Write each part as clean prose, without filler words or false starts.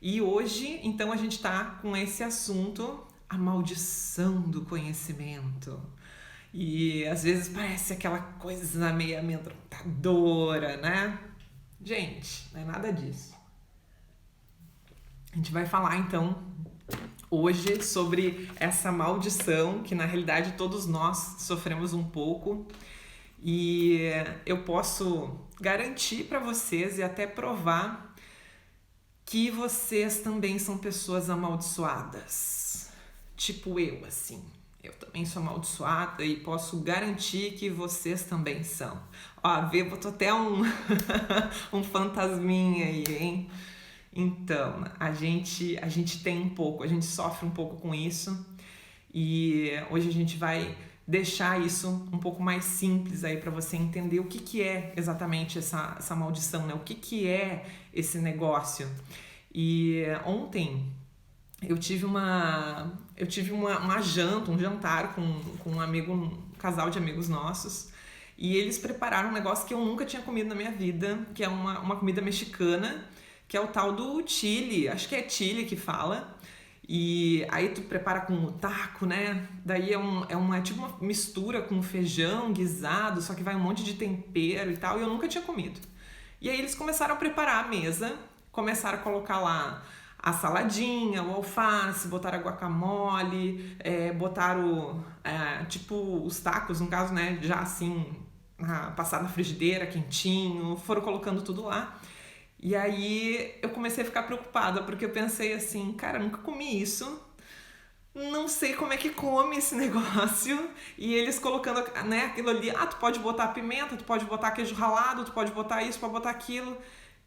E hoje, então, a gente tá com esse assunto, a maldição do conhecimento. E às vezes parece aquela coisa meio amedrontadora, né? Gente, não é nada disso. A gente vai falar então hoje sobre essa maldição que na realidade todos nós sofremos um pouco. E eu posso garantir para vocês e até provar que vocês também são pessoas amaldiçoadas. Tipo eu, assim. Eu também sou amaldiçoada e posso garantir que vocês também são. Ó, botou até um fantasminha aí, hein? Então, a gente tem um pouco, a gente sofre um pouco com isso. E hoje a gente vai deixar isso um pouco mais simples aí para você entender o que é exatamente essa maldição, né? O que é esse negócio. E ontem eu tive uma janta, um jantar com um amigo, um casal de amigos nossos, e eles prepararam um negócio que eu nunca tinha comido na minha vida, que é uma comida mexicana, que é o tal do chile, acho que é chile que fala. E aí tu prepara com o taco, né? Daí é tipo uma mistura com feijão guisado, só que vai um monte de tempero e tal, e eu nunca tinha comido. E aí eles começaram a preparar a mesa, começaram a colocar lá a saladinha, o alface, botaram a guacamole, botaram tipo os tacos, no caso, né, já assim, passado na frigideira, quentinho, foram colocando tudo lá. E aí eu comecei a ficar preocupada, porque eu pensei assim, cara, eu nunca comi isso, não sei como é que come esse negócio. E eles colocando, né, aquilo ali, tu pode botar pimenta, tu pode botar queijo ralado, tu pode botar isso, pode botar aquilo.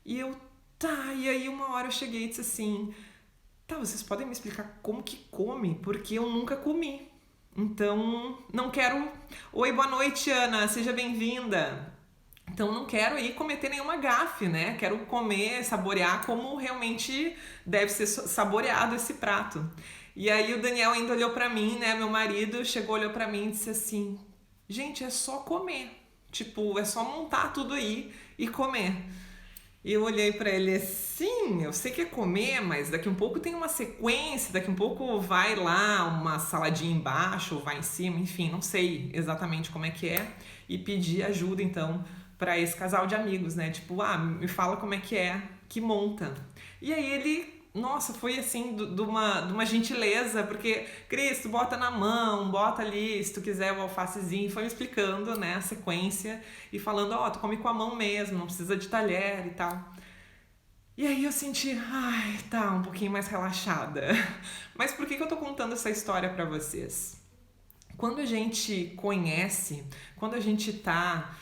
E eu, tá, e aí uma hora eu cheguei e disse assim, tá, vocês podem me explicar como que come? Porque eu nunca comi. Então, não quero... Oi, boa noite, Ana, seja bem-vinda. Então não quero aí cometer nenhuma gafe, né? Quero comer, saborear como realmente deve ser saboreado esse prato. E aí o Daniel ainda olhou pra mim, né? Meu marido chegou, olhou pra mim e disse assim, gente, é só comer. Tipo, é só montar tudo aí e comer. E eu olhei pra ele assim, eu sei que é comer, mas daqui um pouco tem uma sequência, daqui um pouco vai lá uma saladinha embaixo, ou vai em cima, enfim, não sei exatamente como é que é. E pedi ajuda, então, pra esse casal de amigos, né? Tipo, me fala como é que monta. E aí ele, nossa, foi assim, de uma gentileza, porque, Cris, tu bota na mão, bota ali, se tu quiser o alfacezinho, foi me explicando, né, a sequência, e falando, tu come com a mão mesmo, não precisa de talher e tal. E aí eu senti, tá, um pouquinho mais relaxada. Mas por que eu tô contando essa história pra vocês? Quando a gente conhece, quando a gente tá...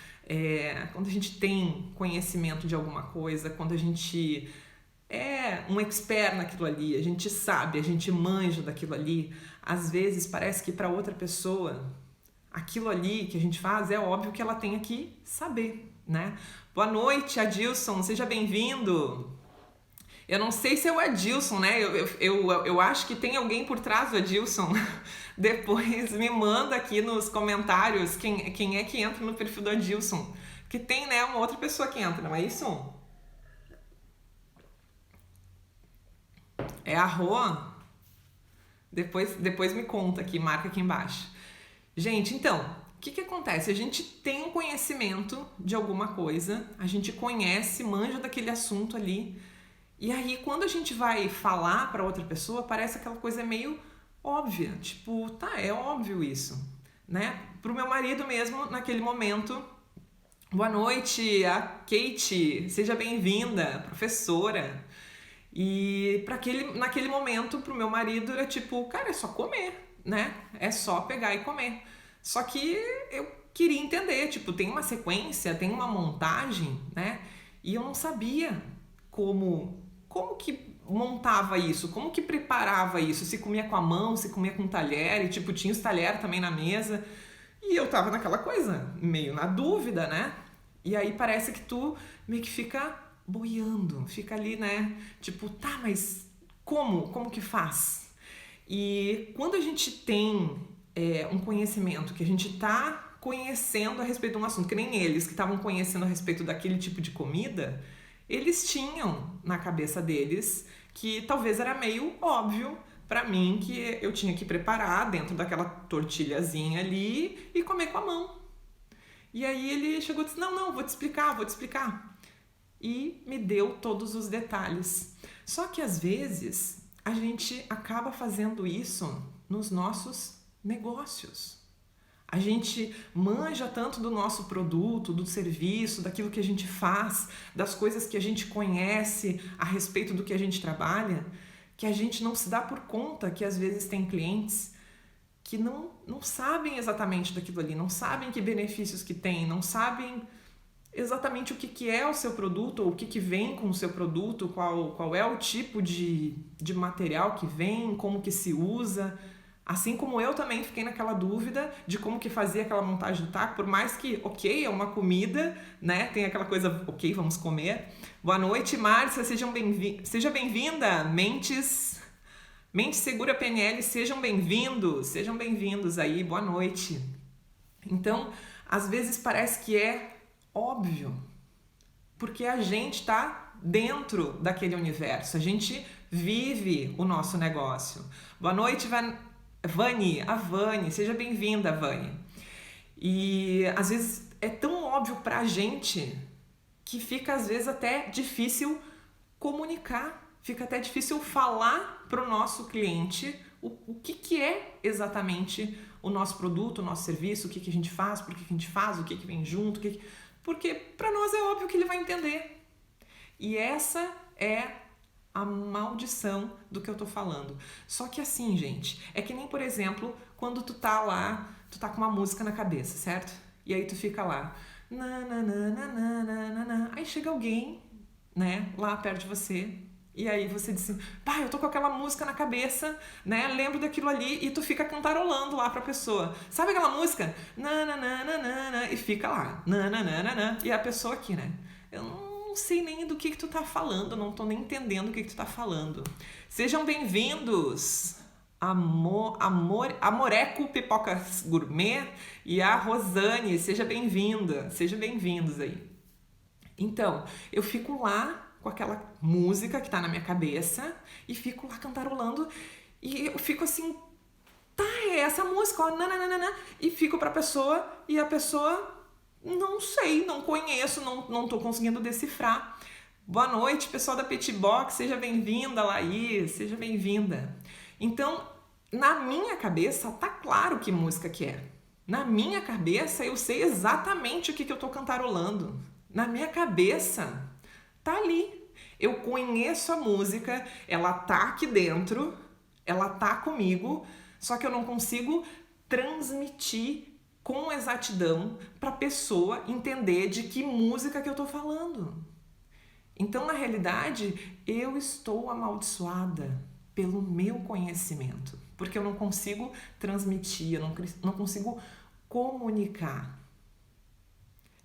quando a gente tem conhecimento de alguma coisa, quando a gente é um expert naquilo ali, a gente sabe, a gente manja daquilo ali, às vezes parece que para outra pessoa aquilo ali que a gente faz é óbvio que ela tenha que saber, né? Boa noite, Adilson, seja bem-vindo. Eu não sei se é o Adilson, né? Eu acho que tem alguém por trás do Adilson. Depois me manda aqui nos comentários quem é que entra no perfil do Adilson. Que tem, né, uma outra pessoa que entra, não é isso? É a Rô? Depois me conta aqui, marca aqui embaixo. Gente, então, o que acontece? A gente tem um conhecimento de alguma coisa, a gente conhece, manja daquele assunto ali, e aí quando a gente vai falar para outra pessoa, parece aquela coisa meio óbvia, tipo, tá, é óbvio isso, né? Pro meu marido mesmo, naquele momento, boa noite, a Kate, seja bem-vinda, professora. E naquele momento, pro meu marido, era tipo, cara, é só comer, né? É só pegar e comer. Só que eu queria entender, tipo, tem uma sequência, tem uma montagem, né? E eu não sabia como que montava isso, como que preparava isso, se comia com a mão, se comia com talher, e tipo, tinha os talheres também na mesa. E eu tava naquela coisa, meio na dúvida, né? E aí parece que tu meio que fica boiando, fica ali, né? Tipo, tá, mas como que faz? E quando a gente tem um conhecimento, que a gente tá conhecendo a respeito de um assunto, que nem eles que estavam conhecendo a respeito daquele tipo de comida, Eles tinham na cabeça deles que talvez era meio óbvio para mim que eu tinha que preparar dentro daquela tortilhazinha ali e comer com a mão. E aí ele chegou e disse, não, vou te explicar. E me deu todos os detalhes. Só que às vezes a gente acaba fazendo isso nos nossos negócios. A gente manja tanto do nosso produto, do serviço, daquilo que a gente faz, das coisas que a gente conhece a respeito do que a gente trabalha, que a gente não se dá por conta que às vezes tem clientes que não sabem exatamente daquilo ali, não sabem que benefícios que tem, não sabem exatamente o que é o seu produto, ou o que vem com o seu produto, qual é o tipo de material que vem, como que se usa. Assim como eu também fiquei naquela dúvida de como que fazia aquela montagem do taco, por mais que, ok, é uma comida, né? Tem aquela coisa, ok, vamos comer. Boa noite, Márcia, seja bem-vinda, Mente Segura PNL, sejam bem-vindos aí, boa noite. Então, às vezes parece que é óbvio, porque a gente está dentro daquele universo, a gente vive o nosso negócio. Boa noite, Vani, seja bem-vinda, Vani. E às vezes é tão óbvio pra gente que fica às vezes até difícil comunicar, fica até difícil falar pro nosso cliente o que é exatamente o nosso produto, o nosso serviço, o que a gente faz, por que a gente faz, o que vem junto, porque para nós é óbvio que ele vai entender. E essa é a maldição do que eu tô falando. Só que assim, gente, é que nem, por exemplo, quando tu tá lá, tu tá com uma música na cabeça, certo? E aí tu fica lá, aí chega alguém, né, lá perto de você, e aí você diz assim, pá, eu tô com aquela música na cabeça, né, lembro daquilo ali, e tu fica cantarolando lá pra pessoa. Sabe aquela música? E fica lá, e a pessoa aqui, né, eu não sei nem do que tu tá falando, não tô nem entendendo o que tu tá falando. Sejam bem-vindos, Amoreco Pipocas Gourmet e a Rosane, sejam bem-vindos aí. Então, eu fico lá com aquela música que tá na minha cabeça e fico lá cantarolando e eu fico assim, tá, é essa música, ó, nananana, e fico pra pessoa e a pessoa, não sei, não conheço, não tô conseguindo decifrar. Boa noite, pessoal da Petit Box, seja bem-vinda, Laís, seja bem-vinda. Então, na minha cabeça, tá claro que música que é. Na minha cabeça, eu sei exatamente o que eu tô cantarolando. Na minha cabeça, tá ali. Eu conheço a música, ela tá aqui dentro, ela tá comigo, só que eu não consigo transmitir com exatidão para a pessoa entender de que música que eu tô falando. Então, na realidade, eu estou amaldiçoada pelo meu conhecimento, porque eu não consigo transmitir, eu não consigo comunicar.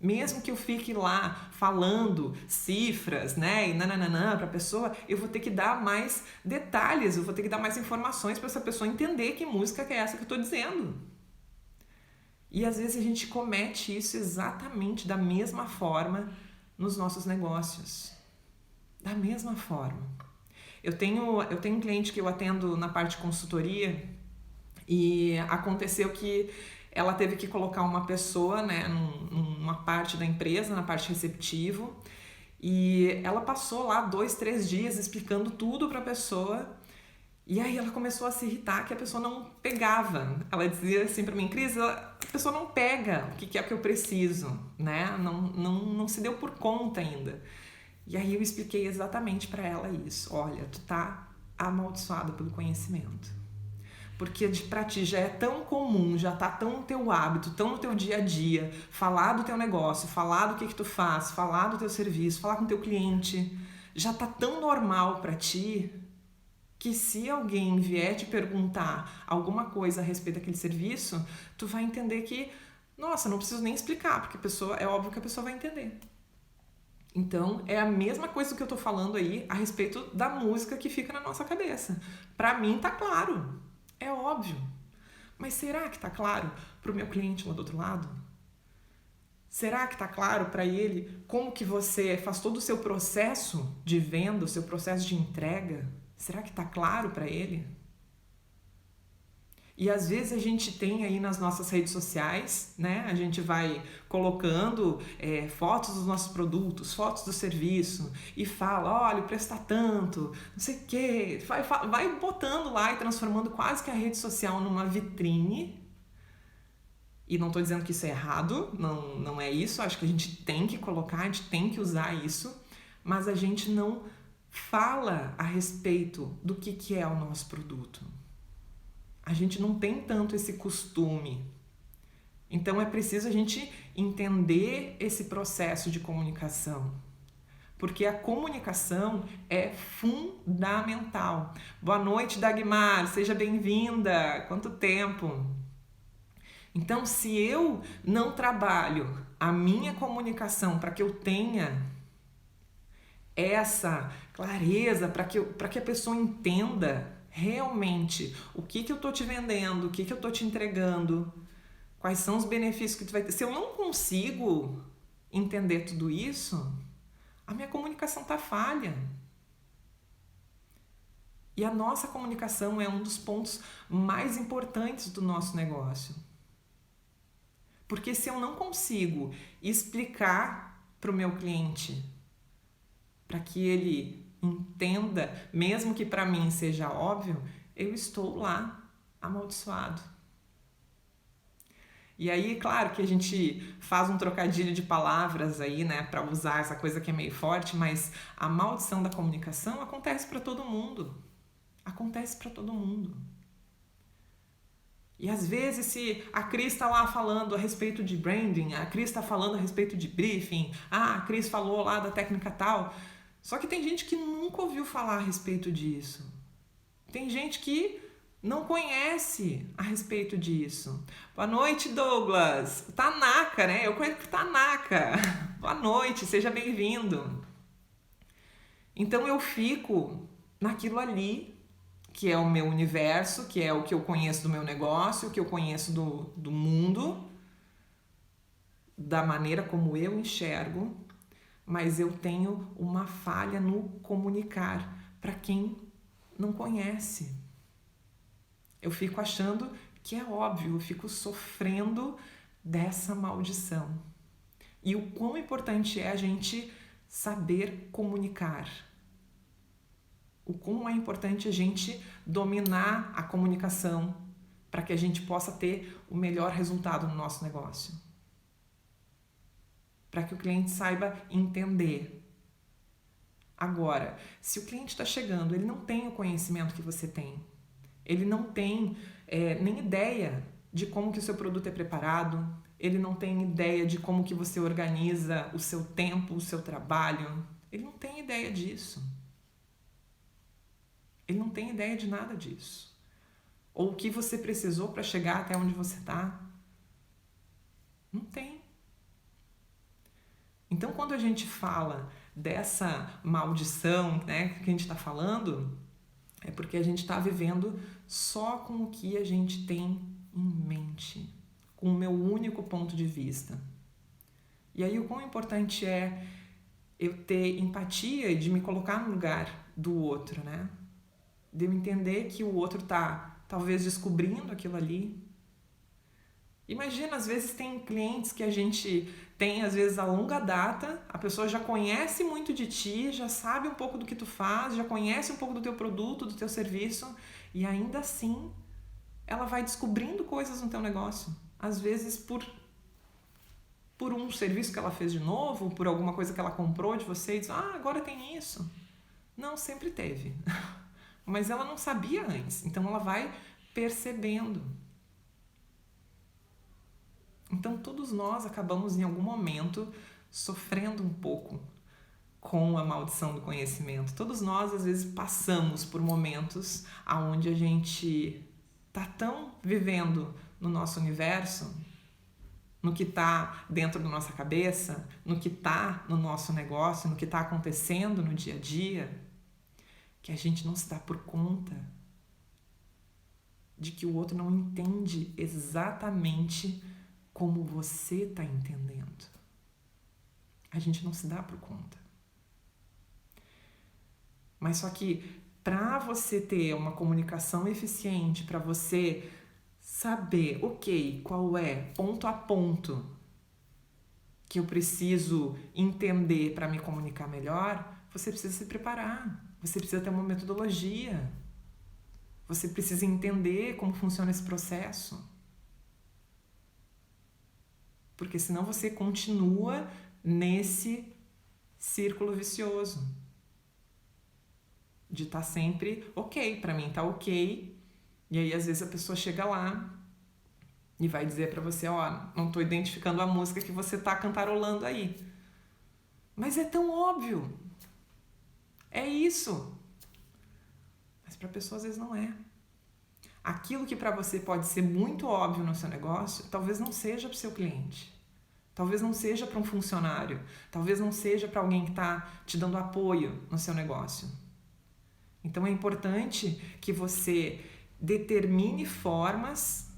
Mesmo que eu fique lá falando cifras, né, e nananã para a pessoa, eu vou ter que dar mais detalhes, eu vou ter que dar mais informações para essa pessoa entender que música que é essa que eu estou dizendo. E às vezes a gente comete isso exatamente da mesma forma nos nossos negócios. Da mesma forma. Eu tenho um cliente que eu atendo na parte de consultoria e aconteceu que ela teve que colocar uma pessoa, né, numa parte da empresa, na parte receptivo, e ela passou lá 2, 3 dias explicando tudo para a pessoa, e aí ela começou a se irritar que a pessoa não pegava. Ela dizia assim para mim, Cris, a pessoa não pega o que é que eu preciso, né? Não se deu por conta ainda. E aí eu expliquei exatamente para ela isso. Olha, tu tá amaldiçoada pelo conhecimento. Porque pra ti já é tão comum, já tá tão no teu hábito, tão no teu dia a dia, falar do teu negócio, falar do que tu faz, falar do teu serviço, falar com o teu cliente, já tá tão normal pra ti que se alguém vier te perguntar alguma coisa a respeito daquele serviço, tu vai entender que, nossa, não preciso nem explicar, porque é óbvio que a pessoa vai entender. Então, é a mesma coisa que eu tô falando aí a respeito da música que fica na nossa cabeça. Pra mim tá claro. É óbvio. Mas será que tá claro pro meu cliente lá do outro lado? Será que está claro para ele como que você faz todo o seu processo de venda, o seu processo de entrega? Será que está claro para ele? E às vezes a gente tem aí nas nossas redes sociais, né? A gente vai colocando fotos dos nossos produtos, fotos do serviço e fala, olha, o preço tá tanto, não sei o quê. Vai botando lá e transformando quase que a rede social numa vitrine. E não estou dizendo que isso é errado, não é isso. Acho que a gente tem que colocar, a gente tem que usar isso, mas a gente não fala a respeito do que é o nosso produto. A gente não tem tanto esse costume. Então é preciso a gente entender esse processo de comunicação. Porque a comunicação é fundamental. Boa noite, Dagmar, seja bem-vinda. Quanto tempo? Então, se eu não trabalho a minha comunicação para que eu tenha essa clareza, para que a pessoa entenda realmente o que eu estou te vendendo, o que eu estou te entregando, quais são os benefícios que tu vai ter. Se eu não consigo entender tudo isso, a minha comunicação está falha. E a nossa comunicação é um dos pontos mais importantes do nosso negócio. Porque se eu não consigo explicar para o meu cliente, para que ele entenda, mesmo que para mim seja óbvio, eu estou lá amaldiçoado. E aí, claro que a gente faz um trocadilho de palavras aí, né, para usar essa coisa que é meio forte, mas a maldição da comunicação acontece para todo mundo. Acontece para todo mundo. E às vezes, se a Cris está lá falando a respeito de branding, a Cris está falando a respeito de briefing, a Cris falou lá da técnica tal, só que tem gente que nunca ouviu falar a respeito disso. Tem gente que não conhece a respeito disso. Boa noite, Douglas. Tanaka, né? Eu conheço o Tanaka. Boa noite, seja bem-vindo. Então eu fico naquilo ali, que é o meu universo, que é o que eu conheço do meu negócio, o que eu conheço do mundo, da maneira como eu enxergo, mas eu tenho uma falha no comunicar para quem não conhece. Eu fico achando que é óbvio, eu fico sofrendo dessa maldição. E o quão importante é a gente saber comunicar. O quão é importante a gente dominar a comunicação para que a gente possa ter o melhor resultado no nosso negócio. Para que o cliente saiba entender. Agora, se o cliente está chegando, ele não tem o conhecimento que você tem, ele não tem nem ideia de como que o seu produto é preparado, ele não tem ideia de como que você organiza o seu tempo, o seu trabalho, ele não tem ideia disso. Ele não tem ideia de nada disso. Ou o que você precisou para chegar até onde você está. Não tem. Então, quando a gente fala dessa maldição, né, que a gente está falando, é porque a gente está vivendo só com o que a gente tem em mente, com o meu único ponto de vista. E aí o quão importante é eu ter empatia e de me colocar no lugar do outro, né? De eu entender que o outro está talvez descobrindo aquilo ali. Imagina, às vezes tem clientes que a gente tem, às vezes, a longa data, a pessoa já conhece muito de ti, já sabe um pouco do que tu faz, já conhece um pouco do teu produto, do teu serviço, e ainda assim ela vai descobrindo coisas no teu negócio. Às vezes por um serviço que ela fez de novo, por alguma coisa que ela comprou de você e diz, agora tem isso. Não, sempre teve. Mas ela não sabia antes, então ela vai percebendo. Então todos nós acabamos em algum momento sofrendo um pouco com a maldição do conhecimento. Todos nós às vezes passamos por momentos onde a gente está tão vivendo no nosso universo, no que está dentro da nossa cabeça, no que está no nosso negócio, no que está acontecendo no dia a dia, que a gente não se dá por conta de que o outro não entende exatamente como você está entendendo. A gente não se dá por conta. Mas só que para você ter uma comunicação eficiente, para você saber, ok, qual é, ponto a ponto, que eu preciso entender para me comunicar melhor, você precisa se preparar, você precisa ter uma metodologia, você precisa entender como funciona esse processo. Porque senão você continua nesse círculo vicioso de estar sempre ok, para mim tá ok, e aí às vezes a pessoa chega lá e vai dizer para você, ó, não tô identificando a música que você tá cantarolando aí. Mas é tão óbvio. É isso. Mas para a pessoa às vezes não é. Aquilo que para você pode ser muito óbvio no seu negócio, talvez não seja para o seu cliente. Talvez não seja para um funcionário. Talvez não seja para alguém que está te dando apoio no seu negócio. Então é importante que você determine formas,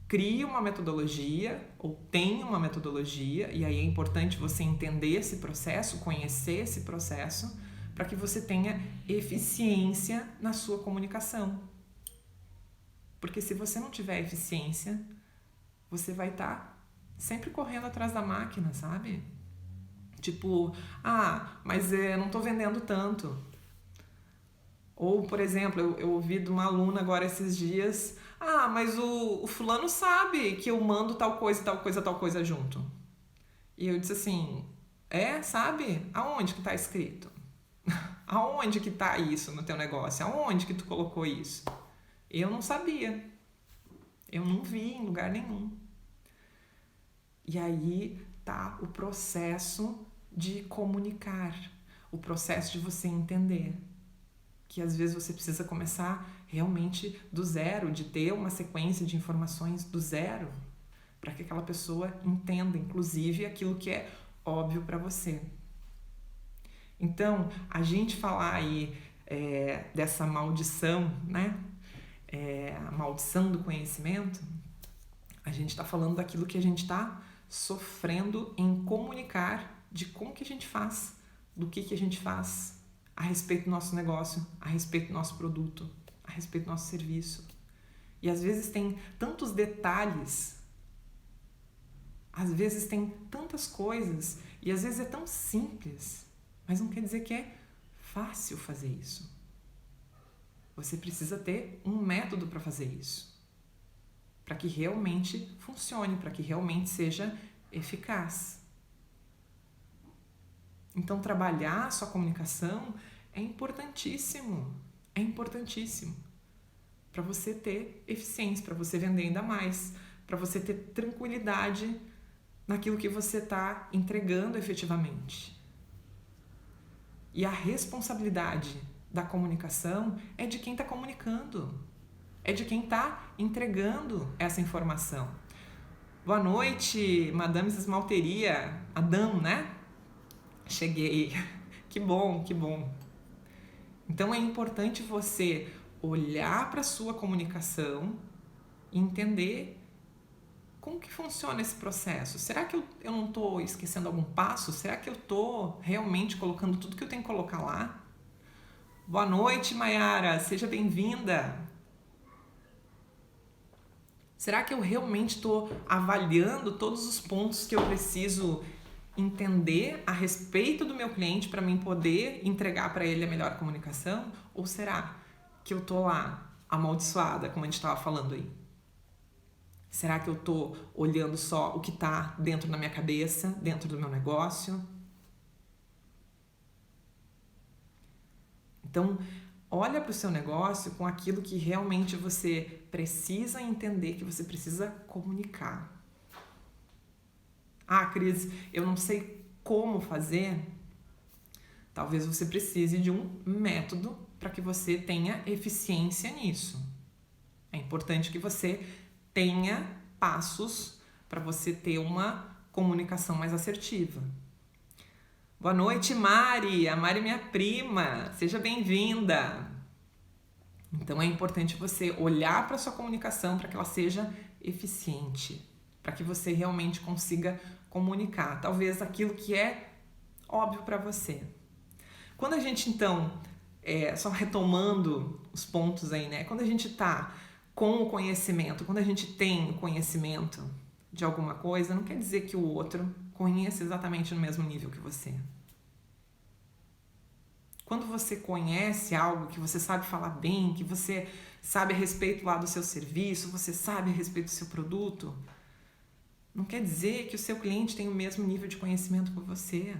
crie uma metodologia ou tenha uma metodologia, e aí é importante você entender esse processo, conhecer esse processo, para que você tenha eficiência na sua comunicação. Porque se você não tiver eficiência, você vai estar sempre correndo atrás da máquina, sabe? Tipo, mas eu não tô vendendo tanto. Ou, por exemplo, eu ouvi de uma aluna agora esses dias, mas o fulano sabe que eu mando tal coisa, tal coisa, tal coisa junto. E eu disse assim, sabe? Aonde que tá escrito? Aonde que tá isso no teu negócio? Aonde que tu colocou isso? Eu não sabia. Eu não vi em lugar nenhum. E aí tá o processo de comunicar, o processo de você entender que às vezes você precisa começar realmente do zero, de ter uma sequência de informações do zero, para que aquela pessoa entenda, inclusive, aquilo que é óbvio para você. Então, a gente falar aí dessa maldição, né? A maldição do conhecimento, a gente está falando daquilo que a gente está sofrendo em comunicar, de como que a gente faz, do que a gente faz a respeito do nosso negócio, a respeito do nosso produto, a respeito do nosso serviço. E às vezes tem tantos detalhes, às vezes tem tantas coisas, e às vezes é tão simples, mas não quer dizer que é fácil fazer isso. Você precisa ter um método para fazer isso, para que realmente funcione, para que realmente seja eficaz. Então, trabalhar a sua comunicação é importantíssimo. É importantíssimo. Para você ter eficiência, para você vender ainda mais, para você ter tranquilidade naquilo que você está entregando efetivamente. E a responsabilidade da comunicação é de quem está comunicando. É de quem está entregando essa informação. Boa noite, Madame Esmalteria. Adão, né? Cheguei. Que bom, que bom. Então é importante você olhar para a sua comunicação e entender como que funciona esse processo. Será que eu não estou esquecendo algum passo? Será que eu estou realmente colocando tudo que eu tenho que colocar lá? Boa noite, Mayara. Seja bem-vinda. Será que eu realmente estou avaliando todos os pontos que eu preciso entender a respeito do meu cliente para mim poder entregar para ele a melhor comunicação? Ou será que eu estou lá amaldiçoada, como a gente estava falando aí? Será que eu estou olhando só o que está dentro da minha cabeça, dentro do meu negócio? Então, olha para o seu negócio com aquilo que realmente você precisa entender, que você precisa comunicar. Cris, eu não sei como fazer. Talvez você precise de um método para que você tenha eficiência nisso. É importante que você tenha passos para você ter uma comunicação mais assertiva. Boa noite, Mari. A Mari é minha prima. Seja bem-vinda. Então é importante você olhar para a sua comunicação para que ela seja eficiente, para que você realmente consiga comunicar. Talvez aquilo que é óbvio para você. Quando a gente, então, só retomando os pontos aí, né? Quando a gente tá com o conhecimento, quando a gente tem o conhecimento de alguma coisa, não quer dizer que o outro conheça exatamente no mesmo nível que você. Quando você conhece algo, que você sabe falar bem, que você sabe a respeito lá do seu serviço, você sabe a respeito do seu produto, não quer dizer que o seu cliente tem o mesmo nível de conhecimento que você.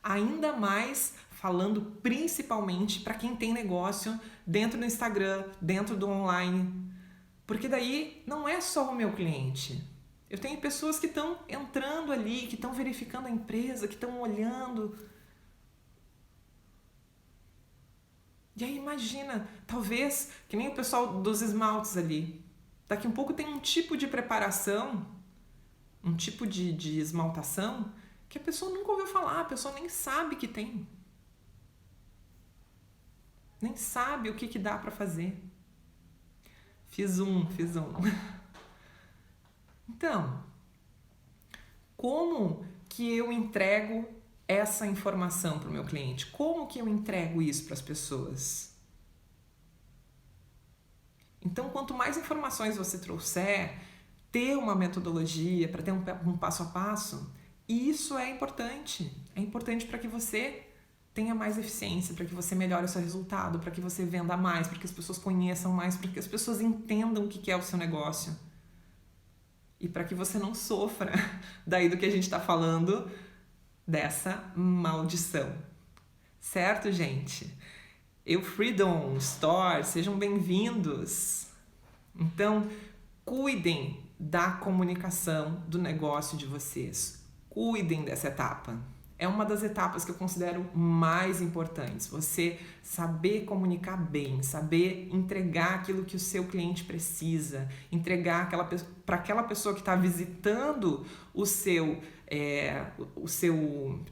Ainda mais falando principalmente para quem tem negócio dentro do Instagram, dentro do online. Porque daí não é só o meu cliente. Eu tenho pessoas que estão entrando ali, que estão verificando a empresa, que estão olhando. E aí imagina, talvez, que nem o pessoal dos esmaltes ali. Daqui a um pouco tem um tipo de preparação, um tipo de esmaltação, que a pessoa nunca ouviu falar, a pessoa nem sabe que tem. Nem sabe o que dá para fazer. Fiz um. Então, como que eu entrego essa informação para o meu cliente? Como que eu entrego isso para as pessoas? Então, quanto mais informações você trouxer, ter uma metodologia para ter um passo a passo, isso é importante. É importante para que você tenha mais eficiência, para que você melhore o seu resultado, para que você venda mais, para que as pessoas conheçam mais, para que as pessoas entendam o que é o seu negócio. E para que você não sofra daí do que a gente está falando, dessa maldição. Certo, gente? Freedom Store, sejam bem-vindos. Então, cuidem da comunicação do negócio de vocês. Cuidem dessa etapa. É uma das etapas que eu considero mais importantes. Você saber comunicar bem, saber entregar aquilo que o seu cliente precisa, entregar para aquela pessoa que está visitando o seu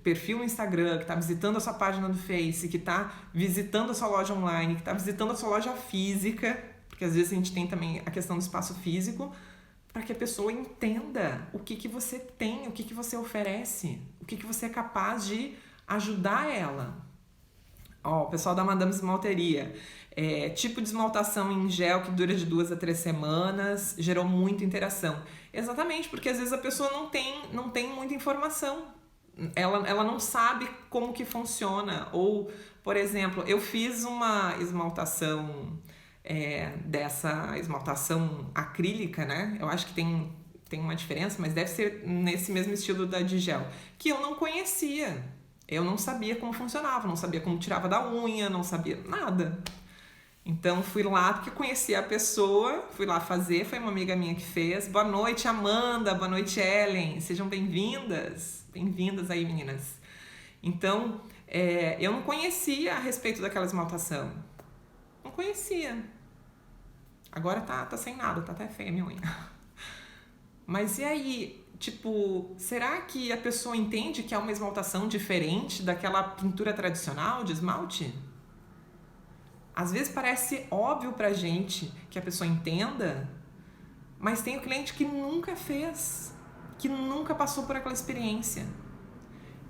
perfil no Instagram, que está visitando a sua página do Face, que está visitando a sua loja online, que está visitando a sua loja física, porque às vezes a gente tem também a questão do espaço físico, para que a pessoa entenda o que você tem, o que você oferece, o que você é capaz de ajudar ela. Ó, o pessoal da Madame Esmalteria. Tipo de esmaltação em gel que dura de 2 a 3 semanas, gerou muita interação. Exatamente, porque às vezes a pessoa não tem muita informação. Ela não sabe como que funciona. Ou, por exemplo, eu fiz uma esmaltação... dessa esmaltação acrílica, né? Eu acho que tem uma diferença, mas deve ser nesse mesmo estilo da de gel, que eu não conhecia. Eu não sabia como funcionava, não sabia como tirava da unha, não sabia nada. Então fui lá porque conhecia a pessoa, fui lá fazer, foi uma amiga minha que fez. Boa noite, Amanda, boa noite, Ellen, sejam bem-vindas. Bem-vindas aí, meninas. Então, eu não conhecia a respeito daquela esmaltação. Não conhecia. Agora tá sem nada, tá até feia a minha unha. Mas e aí, tipo, será que a pessoa entende que é uma esmaltação diferente daquela pintura tradicional de esmalte? Às vezes parece óbvio pra gente que a pessoa entenda, mas tem o cliente que nunca fez, que nunca passou por aquela experiência.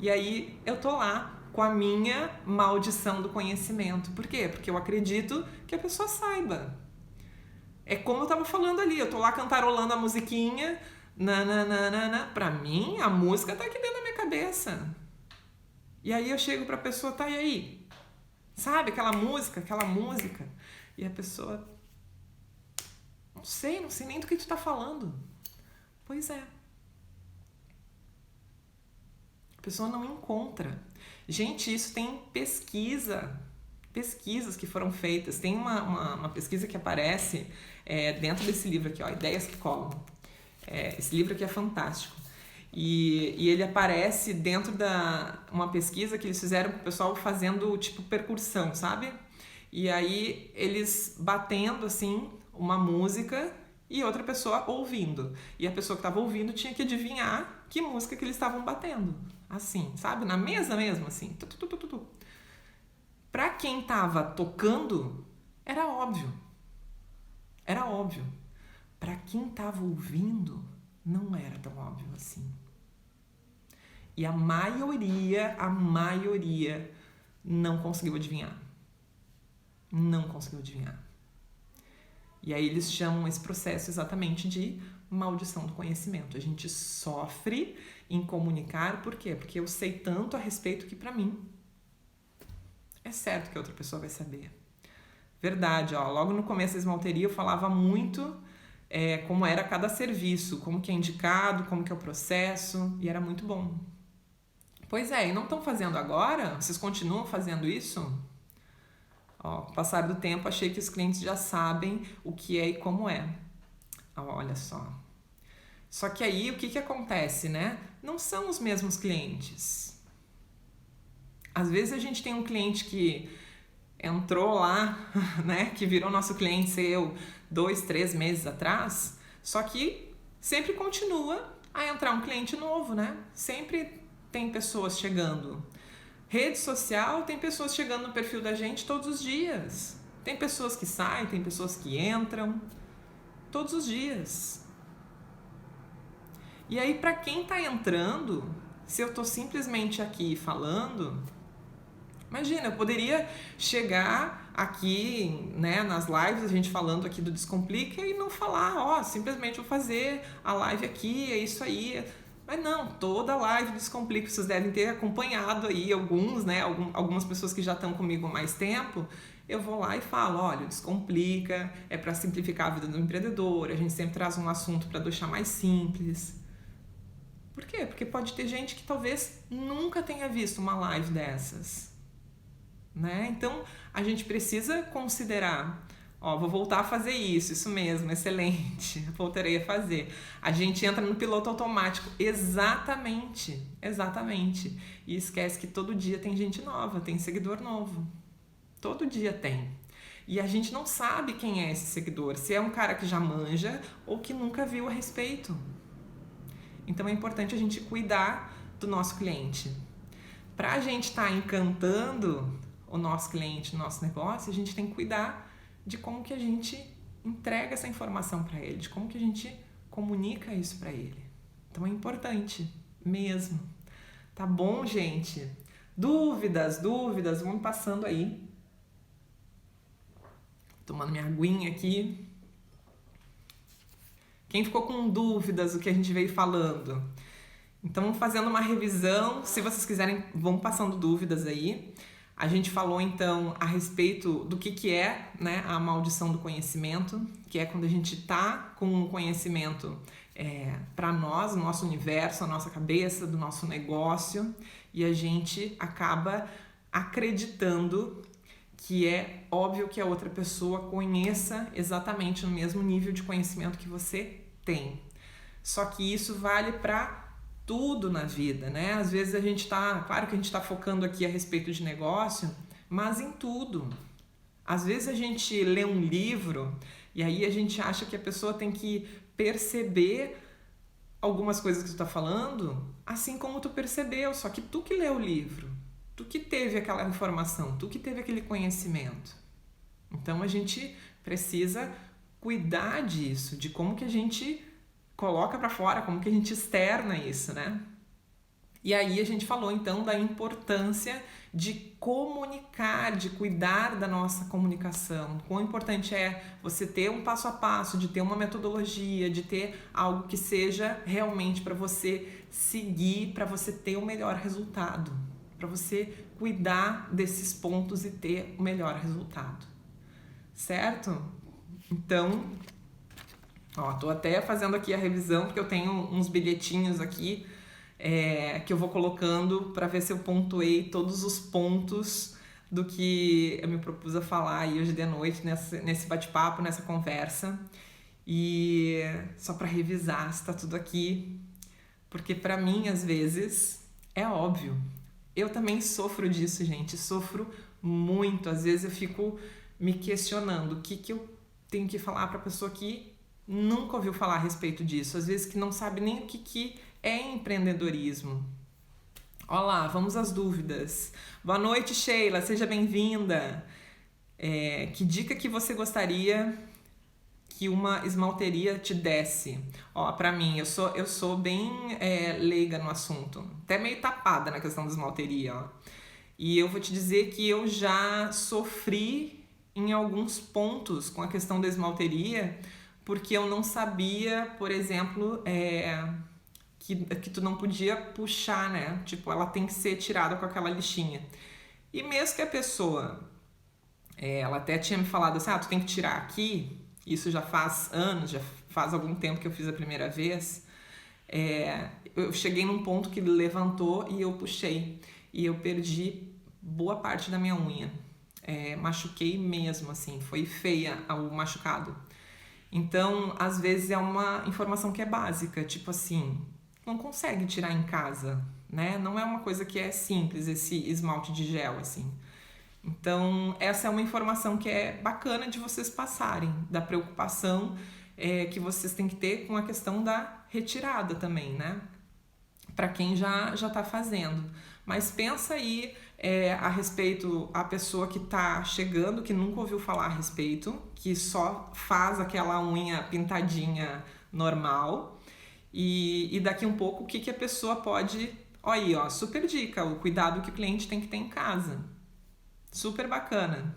E aí eu tô lá com a minha maldição do conhecimento. Por quê? Porque eu acredito que a pessoa saiba. É como eu tava falando ali, eu tô lá cantarolando a musiquinha, nananana. Pra mim, a música tá aqui dentro da minha cabeça. E aí eu chego pra pessoa, tá, e aí? Sabe, aquela música. E a pessoa, não sei nem do que tu tá falando. Pois é. A pessoa não encontra. Gente, isso tem pesquisas que foram feitas. Tem uma pesquisa que aparece dentro desse livro aqui, ó, Ideias que Colam. Esse livro aqui é fantástico. E ele aparece dentro uma pesquisa que eles fizeram com o pessoal fazendo tipo percussão, sabe? E aí eles batendo assim uma música e outra pessoa ouvindo. E a pessoa que estava ouvindo tinha que adivinhar que música que eles estavam batendo. Assim, sabe? Na mesa mesmo, assim. Pra quem tava tocando, era óbvio. Era óbvio. Pra quem tava ouvindo, não era tão óbvio assim. E a maioria não conseguiu adivinhar. Não conseguiu adivinhar. E aí eles chamam esse processo exatamente de maldição do conhecimento. A gente sofre em comunicar, por quê? Porque eu sei tanto a respeito que pra mim é certo que a outra pessoa vai saber. Verdade, ó, logo no começo da esmalteria eu falava muito como era cada serviço, como que é indicado, como que é o processo, e era muito bom. Pois é, e não estão fazendo agora? Vocês continuam fazendo isso? Ó, com o passar do tempo, achei que os clientes já sabem o que é e como é. Ó, olha só. Só que aí, o que acontece, né? Não são os mesmos clientes. Às vezes a gente tem um cliente que entrou lá, né? Que virou nosso cliente, sei eu, 2, 3 meses atrás. Só que sempre continua a entrar um cliente novo, né? Sempre tem pessoas chegando. Rede social, tem pessoas chegando no perfil da gente todos os dias. Tem pessoas que saem, tem pessoas que entram. Todos os dias. E aí, para quem tá entrando, se eu tô simplesmente aqui falando, imagina, eu poderia chegar aqui, né, nas lives, a gente falando aqui do Descomplica e não falar, ó, simplesmente vou fazer a live aqui, é isso aí. Mas não, toda live do Descomplica, vocês devem ter acompanhado aí alguns, né, algumas pessoas que já estão comigo há mais tempo, eu vou lá e falo, olha, o Descomplica é para simplificar a vida do empreendedor, a gente sempre traz um assunto para deixar mais simples. Por quê? Porque pode ter gente que talvez nunca tenha visto uma live dessas, né? Então, a gente precisa considerar, ó, vou voltar a fazer isso mesmo, excelente, voltarei a fazer. A gente entra no piloto automático, exatamente, e esquece que todo dia tem gente nova, tem seguidor novo, todo dia tem. E a gente não sabe quem é esse seguidor, se é um cara que já manja ou que nunca viu a respeito. Então é importante a gente cuidar do nosso cliente. Para a gente estar encantando o nosso cliente, o nosso negócio, a gente tem que cuidar de como que a gente entrega essa informação para ele, de como que a gente comunica isso para ele. Então é importante mesmo. Tá bom, gente? Dúvidas, vão passando aí. Tomando minha aguinha aqui. Quem ficou com dúvidas do que a gente veio falando? Então, fazendo uma revisão, se vocês quiserem, vão passando dúvidas aí. A gente falou, então, a respeito do que é, né, a maldição do conhecimento, que é quando a gente está com o conhecimento para nós, no nosso universo, na nossa cabeça, do nosso negócio, e a gente acaba acreditando que é óbvio que a outra pessoa conheça exatamente no mesmo nível de conhecimento que você tem. Só que isso vale para tudo na vida, né? Às vezes a gente tá, claro que a gente está focando aqui a respeito de negócio, mas em tudo. Às vezes a gente lê um livro e aí a gente acha que a pessoa tem que perceber algumas coisas que tu tá falando, assim como tu percebeu, só que tu que leu o livro, tu que teve aquela informação, tu que teve aquele conhecimento. Então a gente precisa cuidar disso, de como que a gente coloca para fora, como que a gente externa isso, né? E aí a gente falou então da importância de comunicar, de cuidar da nossa comunicação. Quão importante é você ter um passo a passo, de ter uma metodologia, de ter algo que seja realmente para você seguir, para você ter o melhor resultado, para você cuidar desses pontos e ter o melhor resultado. Certo? Então, ó, tô até fazendo aqui a revisão, porque eu tenho uns bilhetinhos aqui que eu vou colocando para ver se eu pontuei todos os pontos do que eu me propus a falar aí hoje de noite, nesse bate-papo, nessa conversa. E só para revisar se tá tudo aqui, porque para mim, às vezes, é óbvio. Eu também sofro disso, gente, sofro muito. Às vezes eu fico me questionando o que eu tenho que falar para a pessoa que nunca ouviu falar a respeito disso, às vezes que não sabe nem o que é empreendedorismo. Olá, vamos às dúvidas. Boa noite, Sheila, seja bem-vinda. Que dica que você gostaria que uma esmalteria te desse. Ó, pra mim, eu sou bem leiga no assunto, até meio tapada na questão da esmalteria, ó. E eu vou te dizer que eu já sofri em alguns pontos com a questão da esmalteria, porque eu não sabia, por exemplo, que tu não podia puxar, né? Tipo, ela tem que ser tirada com aquela lixinha. E mesmo que a pessoa, ela até tinha me falado assim, tu tem que tirar aqui, isso já faz anos, já faz algum tempo que eu fiz a primeira vez, eu cheguei num ponto que levantou e eu puxei. E eu perdi boa parte da minha unha. Machuquei mesmo, assim, foi feia o machucado. Então, às vezes é uma informação que é básica, tipo assim, não consegue tirar em casa, né? Não é uma coisa que é simples, esse esmalte de gel, assim. Então, essa é uma informação que é bacana de vocês passarem, da preocupação que vocês têm que ter com a questão da retirada também, né? Para quem já está fazendo. Mas pensa aí a respeito, a pessoa que está chegando, que nunca ouviu falar a respeito, que só faz aquela unha pintadinha normal, e daqui um pouco o que a pessoa pode... Olha aí, ó, super dica, o cuidado que o cliente tem que ter em casa. Super bacana.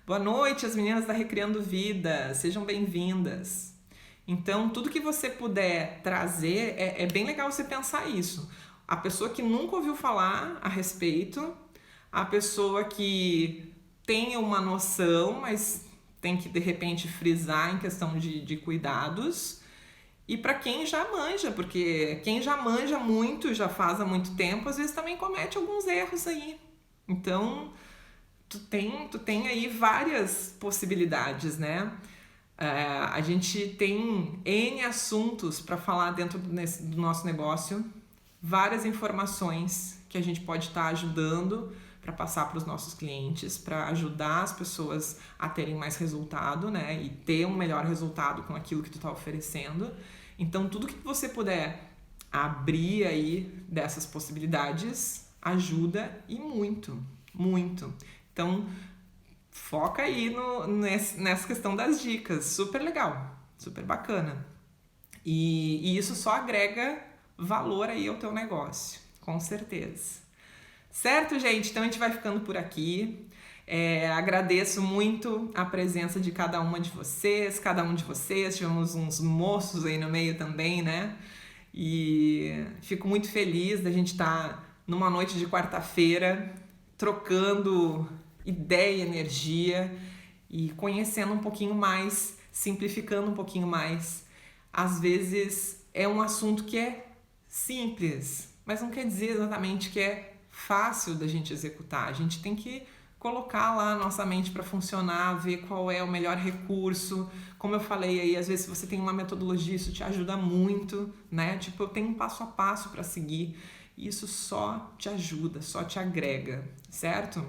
Boa noite, as meninas da Recriando Vida, sejam bem-vindas. Então, tudo que você puder trazer, é bem legal você pensar isso. A pessoa que nunca ouviu falar a respeito, a pessoa que tem uma noção, mas tem que, de repente, frisar em questão de cuidados. E para quem já manja, porque quem já manja muito, já faz há muito tempo, às vezes também comete alguns erros aí. Então, tu tem aí várias possibilidades, né? A gente tem N assuntos para falar dentro do nosso negócio, várias informações que a gente pode estar ajudando para passar para os nossos clientes, para ajudar as pessoas a terem mais resultado, né? E ter um melhor resultado com aquilo que tu está oferecendo. Então, tudo que você puder abrir aí dessas possibilidades ajuda e muito, muito. Então, foca aí nessa questão das dicas. Super legal, super bacana. E isso só agrega valor aí ao teu negócio, com certeza. Certo, gente? Então a gente vai ficando por aqui. Agradeço muito a presença de cada uma de vocês, cada um de vocês. Tivemos uns moços aí no meio também, né? E fico muito feliz da gente estar numa noite de quarta-feira trocando ideia, energia e conhecendo um pouquinho mais, simplificando um pouquinho mais. Às vezes é um assunto que é simples, mas não quer dizer exatamente que é fácil da gente executar. A gente tem que colocar lá a nossa mente para funcionar, ver qual é o melhor recurso. Como eu falei aí, às vezes se você tem uma metodologia, isso te ajuda muito, né? Tipo, eu tenho um passo a passo para seguir. Isso só te ajuda, só te agrega, certo?